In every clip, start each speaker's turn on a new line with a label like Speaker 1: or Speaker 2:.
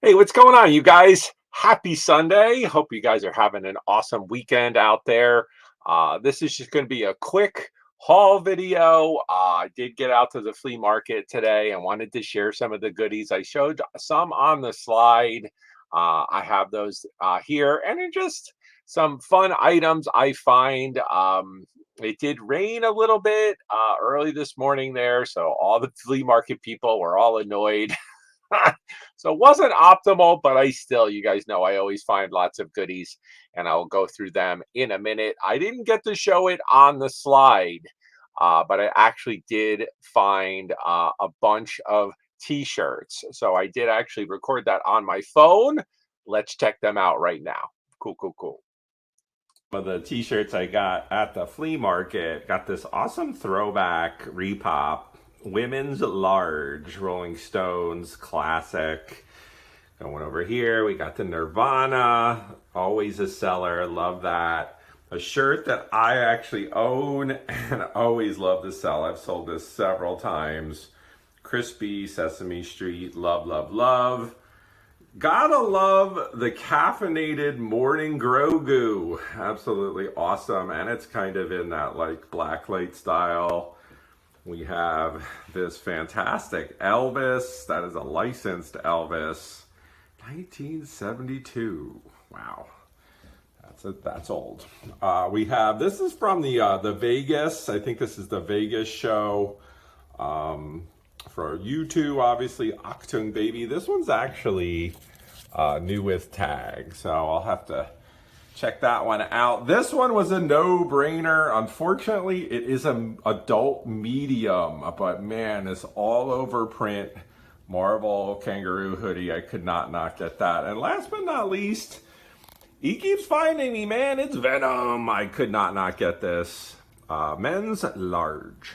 Speaker 1: Hey, what's going on, you guys? Happy Sunday. Hope you guys are having an awesome weekend out there. This is just going to be a quick haul video. I did get out to the flea market today and wanted to share some of the goodies. I showed some on the slide. I have those here, and they're just some fun items I find. It did rain a little bit early this morning there, so all the flea market people were all annoyed. So it wasn't optimal, but you guys know I always find lots of goodies and I'll go through them in a minute. I didn't get to show it on the slide, but I actually did find a bunch of t-shirts. So I did actually record that on my phone. Let's check them out right now. Cool, cool, cool. Some of the t-shirts I got at the flea market got this awesome throwback repop women's large Rolling Stones classic. Going over here, we got the Nirvana, always a seller, love that. A shirt that I actually own and always love to sell. I've sold this several times. Crispy Sesame Street, love, love, love. Gotta love the caffeinated morning Grogu. Absolutely awesome. And it's kind of in that like blacklight style. We have this fantastic Elvis. That is a licensed Elvis. 1972. Wow. That's old. We have, this is from the Vegas. I think this is the Vegas show. For U2, obviously, Octung Baby. This one's actually new with tag, so I'll have to check that one out. This one was a no-brainer. Unfortunately, it is an adult medium, but man, it's all over print. Marvel kangaroo hoodie. I could not get that. And last but not least, he keeps finding me, man. It's Venom. I could not get this. Men's large.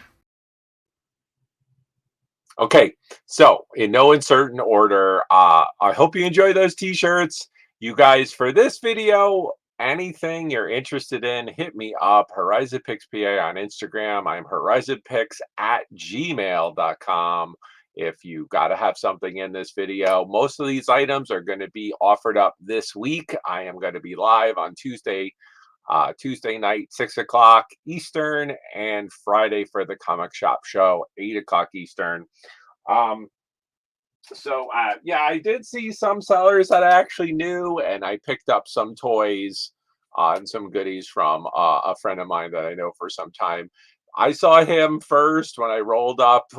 Speaker 1: Okay, so in no uncertain order, I hope you enjoy those t-shirts. You guys, for this video, anything you're interested in, hit me up. HorizonPixPA on Instagram. I'm horizonpix@gmail.com. If you got to have something in this video, most of these items are going to be offered up this week. I am going to be live on Tuesday night, 6 o'clock Eastern, and Friday for the comic shop show, 8 o'clock Eastern. Yeah, I did see some sellers that I actually knew, and I picked up some toys and some goodies from a friend of mine that I know for some time. I saw him first when I rolled up.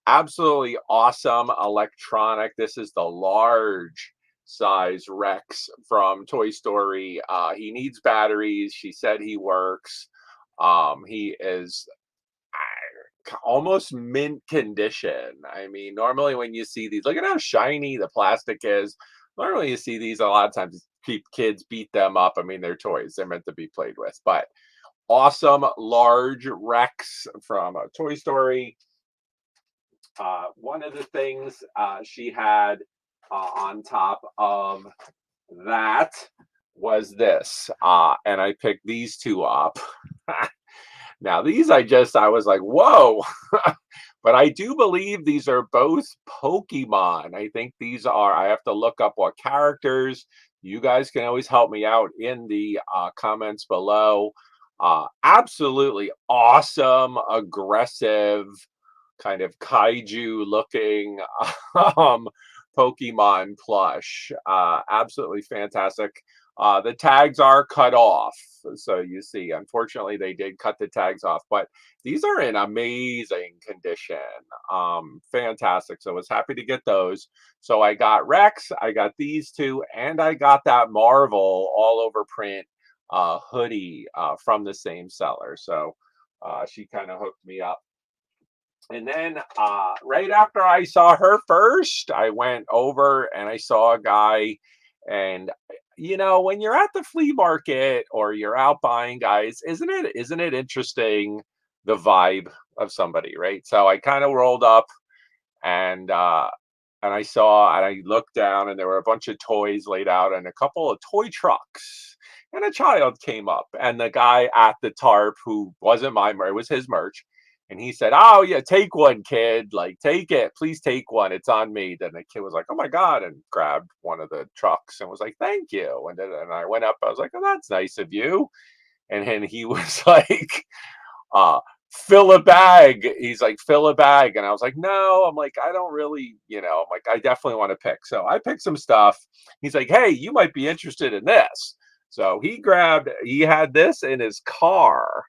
Speaker 1: Absolutely awesome electronic. This is the large size Rex from Toy Story. He needs batteries. She said he works. He is almost mint condition. I mean, normally when you see these, look at how shiny the plastic is. Normally you see these, a lot of times kids beat them up. I mean, they're toys. They're meant to be played with. But awesome large Rex from Toy Story. One of the things she had on top of that was this, and I picked these two up. Now these I was like, whoa. But I do believe these are both Pokemon. I think these are, I have to look up what characters. You guys can always help me out in the comments below. Absolutely awesome, aggressive, kind of kaiju looking Pokemon plush. Absolutely fantastic. The tags are cut off. So you see, unfortunately, they did cut the tags off, but these are in amazing condition. Fantastic. So I was happy to get those. So I got Rex, I got these two, and I got that Marvel all over print hoodie from the same seller. So she kind of hooked me up. And then right after I saw her first, I went over and I saw a guy. And when you're at the flea market or you're out buying, guys, isn't it interesting, the vibe of somebody, right? So I kind of rolled up and I saw, and I looked down, and there were a bunch of toys laid out and a couple of toy trucks. And a child came up, and the guy at the tarp, who wasn't my merch, it was his merch. And he said, "Oh yeah, take one, kid. Like, take it. Please take one. It's on me." Then the kid was like, "Oh my god!" and grabbed one of the trucks and was like, "Thank you." And I went up. I was like, "Oh, that's nice of you." And then he was like, uh, "Fill a bag." He's like, "Fill a bag." And I was like, "No." I'm like, "I don't really, I'm like, I definitely want to pick." So I picked some stuff. He's like, "Hey, you might be interested in this." So he had this in his car,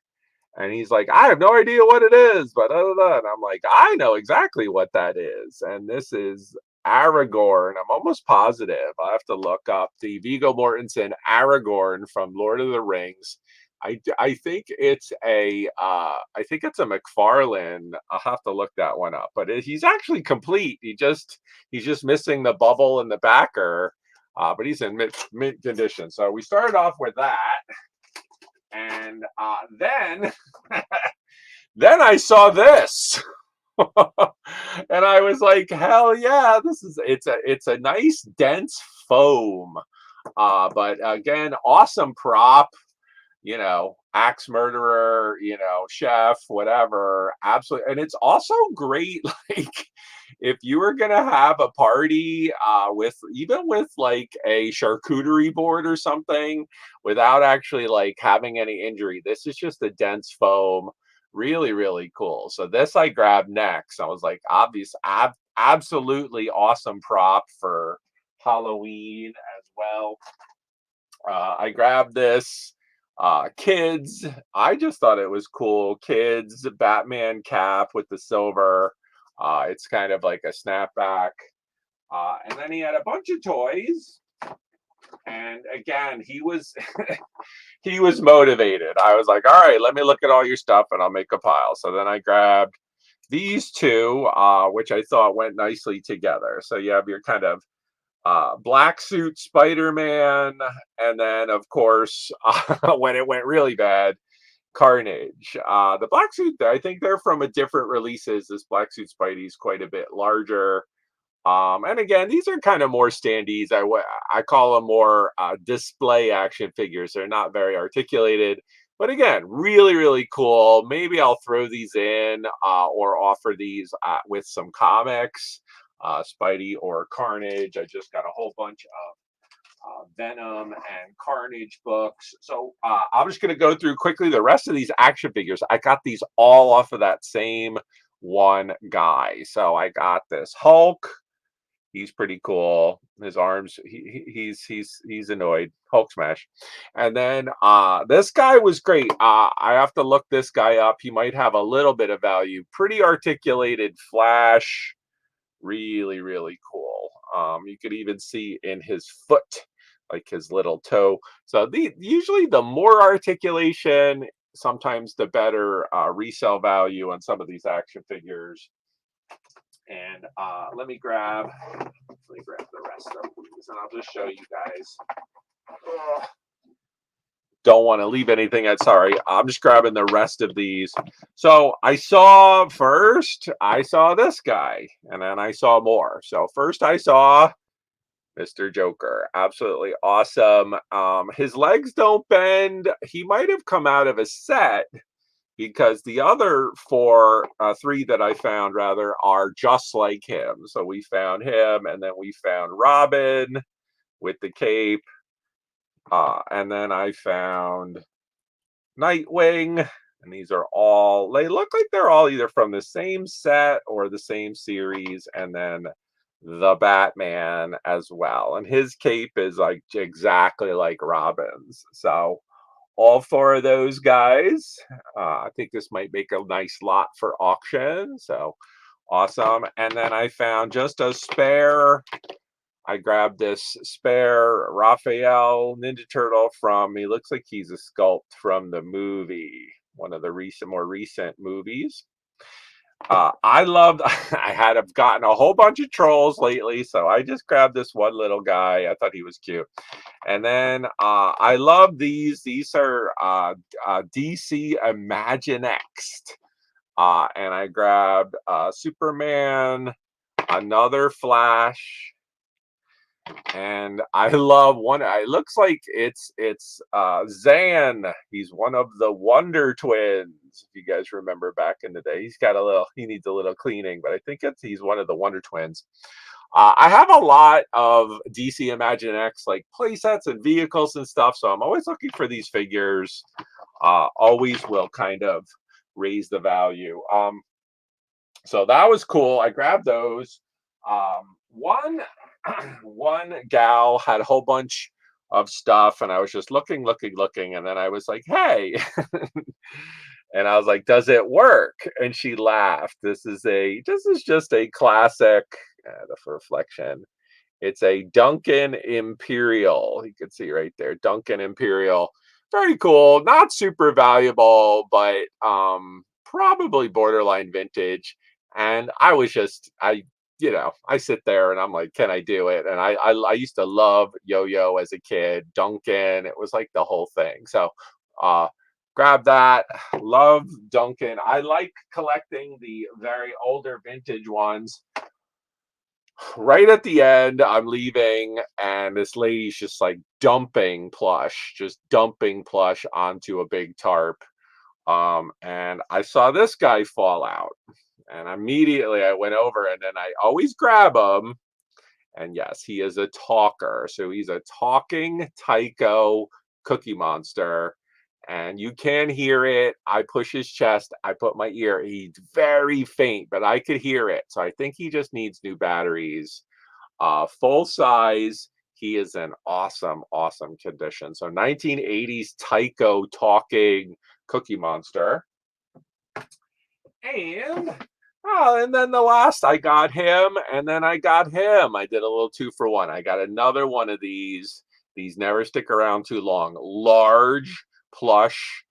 Speaker 1: and he's like, "I have no idea what it is, but other than," and I'm like, "I know exactly what that is." And this is Aragorn. I'm almost positive. I have to look up the Viggo Mortensen Aragorn from Lord of the Rings. I think it's I think it's a McFarlane. I'll have to look that one up. But he's actually complete. He's just missing the bubble and the backer. But he's in mint condition. So we started off with that, and then I saw this. And I was like, hell yeah, it's a nice dense foam. But again, awesome prop, axe murderer, chef, whatever. Absolutely. And it's also great, like, if you were gonna have a party with, even with like a charcuterie board or something, without actually like having any injury, this is just a dense foam. Really, really cool. So this I grabbed next. I was like, absolutely awesome prop for Halloween as well. I grabbed this. Kids, I just thought it was cool. Kids, Batman cap with the silver. It's kind of like a snapback. And then he had a bunch of toys. And again, he was he was motivated. I was like, all right, let me look at all your stuff and I'll make a pile. So then I grabbed these two, which I thought went nicely together. So you have your kind of black suit Spider-Man, and then of course, when it went really bad, Carnage. The black suit, I think they're from a different releases. This black suit Spidey's quite a bit larger. And again, these are kind of more standees. I call them more display action figures. They're not very articulated, but again, really, really cool. Maybe I'll throw these in or offer these with some comics, Spidey or Carnage. I just got a whole bunch of Venom and Carnage books. So I'm just going to go through quickly the rest of these action figures. I got these all off of that same one guy. So I got this Hulk. He's pretty cool. His arms, he's annoyed. Hulk smash. And then this guy was great. I have to look this guy up. He might have a little bit of value. Pretty articulated Flash. Really, really cool. You could even see in his foot, like his little toe. So usually the more articulation, sometimes the better resale value on some of these action figures. And let me grab the rest of these, and I'll just show you guys. Ugh. Don't want to leave anything out. Sorry, I'm just grabbing the rest of these. So I saw this guy, and then I saw more. So first I saw Mr. Joker. Absolutely awesome. His legs don't bend. He might have come out of a set, because the other three that I found rather are just like him. So we found him, and then we found Robin with the cape, and then I found Nightwing, and these are all, they look like they're all either from the same set or the same series, and then the Batman as well. And his cape is like exactly like Robin's. So all four of those guys. I think this might make a nice lot for auction. So awesome. And then I found just a spare. I grabbed this spare Raphael Ninja Turtle from, he looks like he's a sculpt from the movie, one of the more recent movies. I loved, I've gotten a whole bunch of trolls lately, so I just grabbed this one little guy. I thought he was cute. And then I love these. These are DC Imaginext. And I grabbed Superman, another Flash, And I love one. It looks like it's Zan. He's one of the Wonder Twins. If you guys remember back in the day, he needs a little cleaning, but I think he's one of the Wonder Twins. I have a lot of DC Imagine X like play sets and vehicles and stuff, so I'm always looking for these figures. Always will kind of raise the value. So that was cool. I grabbed those. One one gal had a whole bunch of stuff, and I was just looking, and then I was like, "Hey," and I was like, "Does it work?" And she laughed. This is just a classic. The reflection. It's a Duncan Imperial. You can see right there, Duncan Imperial. Very cool. Not super valuable, but probably borderline vintage. And I sit there and I'm like, can I do it? And I used to love Yo-Yo as a kid, Duncan. It was like the whole thing. So uh grab that. Love Duncan. I like collecting the very older vintage ones. Right at the end, I'm leaving, and this lady's just like just dumping plush onto a big tarp. And I saw this guy fall out, and immediately I went over, and then I always grab him. And yes, he is a talker. So he's a talking Tycho Cookie Monster. And you can hear it. I push his chest. I put my ear. He's very faint, but I could hear it. So I think he just needs new batteries. Full size. He is in awesome condition. So 1980s Tycho talking Cookie Monster. And then the last, I got him, and then I got him. I did a little 2-for-1. I got another one of these. These never stick around too long. Large plush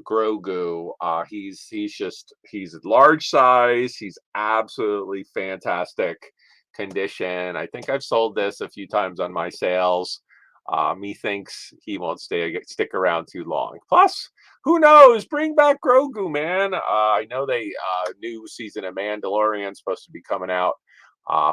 Speaker 1: Grogu. He's large size. He's absolutely fantastic condition. I think I've sold this a few times on my sales. Methinks he won't stick around too long. Plus, who knows? Bring back Grogu, man. I know they new season of Mandalorian supposed to be coming out,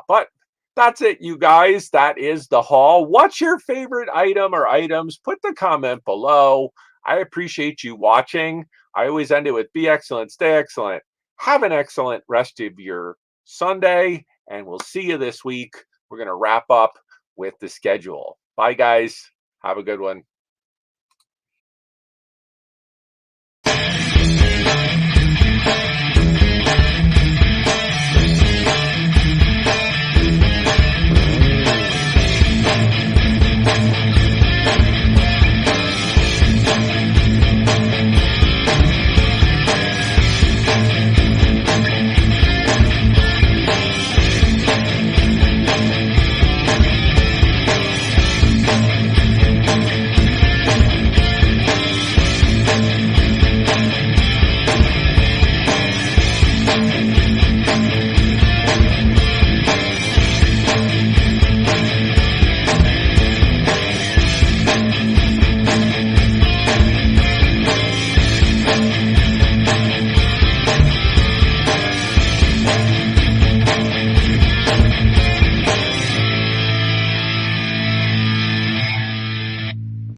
Speaker 1: but that's it, you guys. That is the haul. What's your favorite item or items? Put the comment below. I appreciate you watching. I always end it with be excellent, stay excellent. Have an excellent rest of your Sunday, and we'll see you this week. We're going to wrap up with the schedule. Bye, guys. Have a good one.